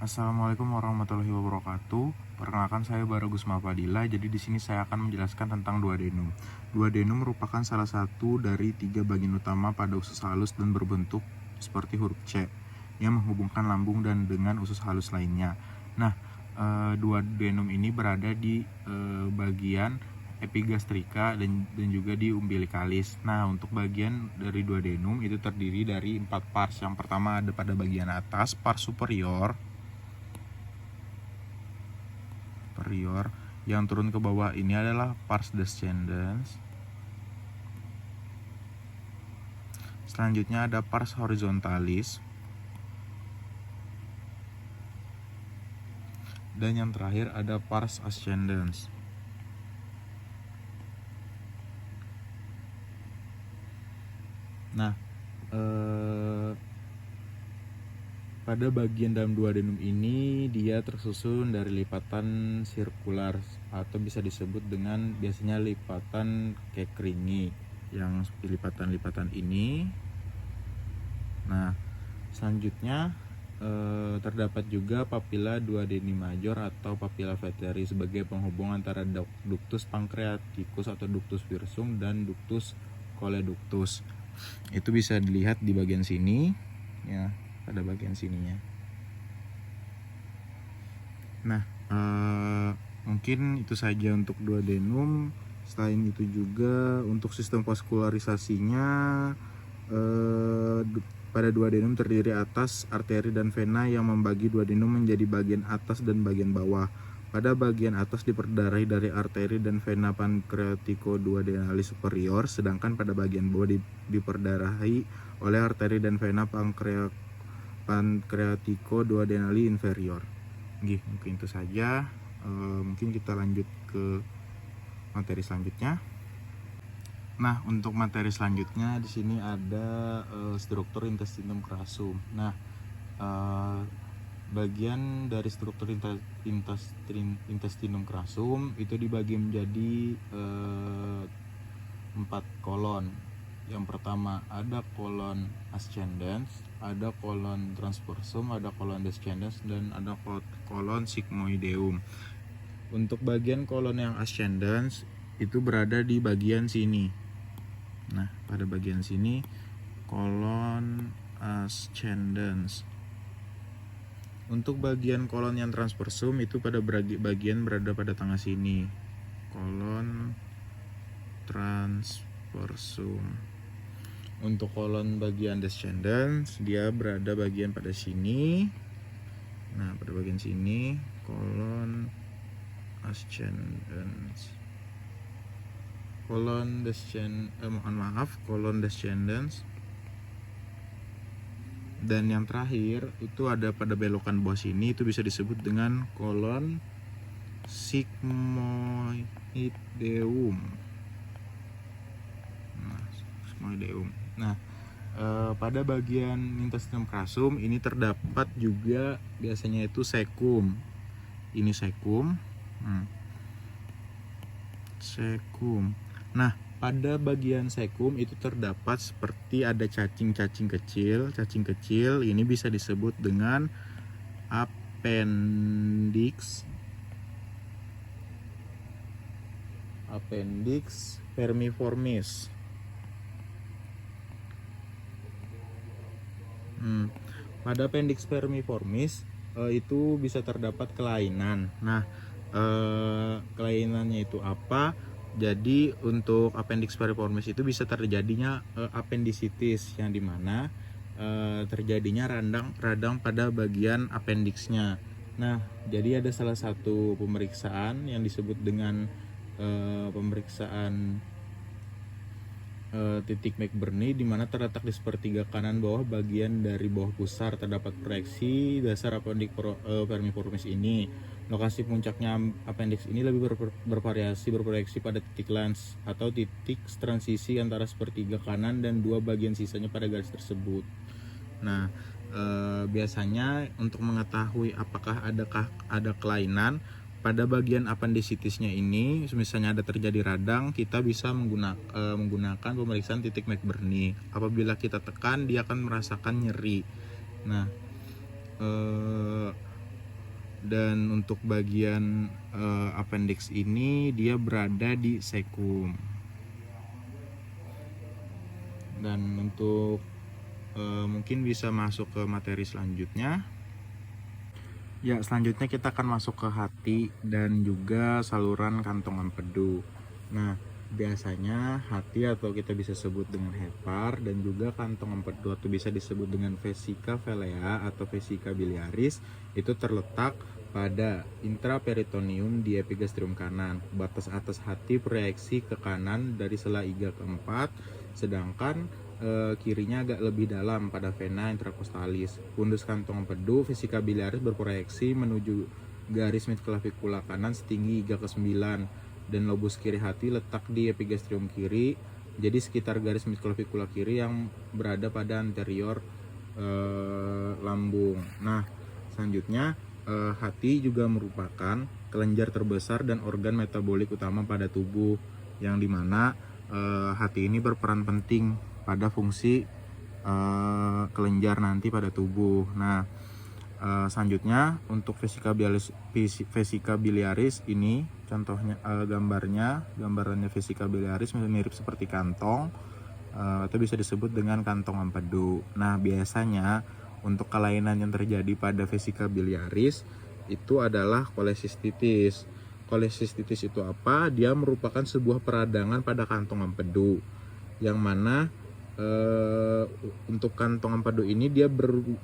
Assalamualaikum warahmatullahi wabarakatuh. Perkenalkan, saya Baragus Mapadila. Jadi di sini saya akan menjelaskan tentang duodenum. Duodenum merupakan salah satu dari 3 bagian utama pada usus halus dan berbentuk seperti huruf C yang menghubungkan lambung dan dengan usus halus lainnya. Nah, duodenum ini berada di bagian epigastrika dan juga di umbilikalis. Nah, untuk bagian dari duodenum itu terdiri dari 4 pars. Yang pertama ada pada bagian atas, pars superior, yang turun ke bawah ini adalah pars descendens. Selanjutnya ada pars horizontalis. Dan yang terakhir ada pars ascendens. Nah, pada bagian dalam duodenum ini dia tersusun dari lipatan sirkular atau bisa disebut dengan biasanya lipatan Kekringi yang seperti lipatan-lipatan ini. Nah, selanjutnya terdapat juga papilla duodeni major atau papilla veteri sebagai penghubung antara ductus pancreaticus atau ductus virsum dan ductus choleductus. Itu bisa dilihat di bagian sini ya, pada bagian sininya. Nah, mungkin itu saja untuk duodenum. Selain itu juga untuk sistem vaskularisasinya, pada duodenum terdiri atas arteri dan vena yang membagi duodenum menjadi bagian atas dan bagian bawah. Pada bagian atas diperdarahi dari arteri dan vena pancreatico-duodenalis superior, sedangkan pada bagian bawah diperdarahi oleh arteri dan vena pancreatico-duodenali inferior. Mungkin itu saja. Mungkin kita lanjut ke materi selanjutnya. Nah, untuk materi selanjutnya di sini ada struktur intestinum crassum. Nah, bagian dari struktur intestinum crassum itu dibagi menjadi 4 kolon. Yang pertama ada kolon ascendens, ada kolon transversum, ada kolon descendens, dan ada kolon sigmoideum. Untuk bagian kolon yang ascendens itu berada di bagian sini. Nah, pada bagian sini kolon ascendens. Untuk bagian kolon yang transversum itu pada bagian berada pada tengah sini. Kolon transversum. Untuk kolon bagian descendens dia berada bagian pada sini. Nah, pada bagian sini kolon ascendens. Kolon descendens. Dan yang terakhir itu ada pada belokan bawah sini, itu bisa disebut dengan kolon sigmoideum. Nah, pada bagian intestinum crassum ini terdapat juga biasanya itu sekum. Ini sekum. Sekum. Nah, pada bagian sekum itu terdapat seperti ada cacing-cacing kecil. Cacing kecil ini bisa disebut dengan appendix vermiformis. Pada appendix vermiformis itu bisa terdapat kelainan. Nah, kelainannya itu apa? Jadi untuk appendix vermiformis itu bisa terjadinya appendicitis, yang dimana terjadinya radang pada bagian appendixnya. Nah, jadi ada salah satu pemeriksaan yang disebut dengan pemeriksaan titik McBurney, di mana terletak di sepertiga kanan bawah bagian dari bawah pusar terdapat proyeksi dasar appendix vermiformis ini. Lokasi puncaknya appendix ini lebih bervariasi, berproyeksi pada titik lens atau titik transisi antara sepertiga kanan dan 2 bagian sisanya pada garis tersebut. Nah, biasanya untuk mengetahui apakah ada kelainan pada bagian appendicitisnya ini, misalnya ada terjadi radang, kita bisa menggunakan pemeriksaan titik McBurney. Apabila kita tekan, dia akan merasakan nyeri. Nah, Dan untuk bagian appendix ini dia berada di cecum. Dan untuk mungkin bisa masuk ke materi selanjutnya. Ya, selanjutnya kita akan masuk ke hati dan juga saluran kantong empedu. Nah, biasanya hati atau kita bisa sebut dengan hepar dan juga kantong empedu atau bisa disebut dengan vesica velea atau vesica biliaris itu terletak pada intraperitoneum di epigastrium kanan. Batas atas hati proyeksi ke kanan dari sela iga keempat, sedangkan kirinya agak lebih dalam pada vena intracostalis. Pundus kantong empedu vesica biliaris berproyeksi menuju garis midclavicular kanan setinggi iga ke-9 dan lobus kiri hati letak di epigastrium kiri. Jadi sekitar garis midclavicular kiri yang berada pada anterior lambung. Nah, selanjutnya hati juga merupakan kelenjar terbesar dan organ metabolik utama pada tubuh, yang dimana hati ini berperan penting pada fungsi kelenjar nanti pada tubuh. Nah, selanjutnya untuk vesica biliaris ini contohnya gambarannya vesica biliaris mirip seperti kantong atau bisa disebut dengan kantong empedu. Nah, biasanya untuk kelainan yang terjadi pada vesica biliaris itu adalah kolesistitis. Kolesistitis itu apa? Dia merupakan sebuah peradangan pada kantong empedu, yang mana untuk kantong empedu ini dia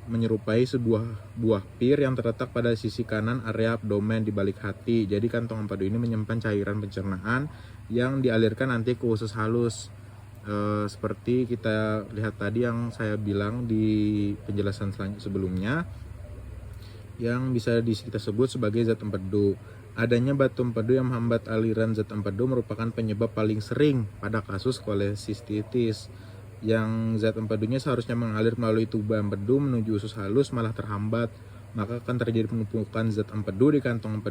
menyerupai sebuah buah pir yang terletak pada sisi kanan area abdomen di balik hati. Jadi kantong empedu ini menyimpan cairan pencernaan yang dialirkan nanti ke usus halus. Seperti kita lihat tadi yang saya bilang di penjelasan sebelumnya, yang bisa kita sebut sebagai zat empedu. Adanya batu empedu yang menghambat aliran zat empedu merupakan penyebab paling sering pada kasus kolesistitis, yang zat empedunya seharusnya mengalir melalui tuba empedu menuju usus halus malah terhambat, maka akan terjadi penumpukan zat empedu di kantong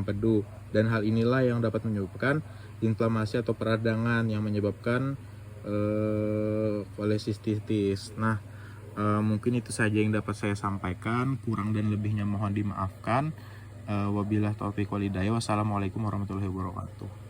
empedu, dan hal inilah yang dapat menyebabkan inflamasi atau peradangan yang menyebabkan kolesistitis. Nah, mungkin itu saja yang dapat saya sampaikan, kurang dan lebihnya mohon dimaafkan. Wabillahi taufiq wal hidayah. Wassalamualaikum warahmatullahi wabarakatuh.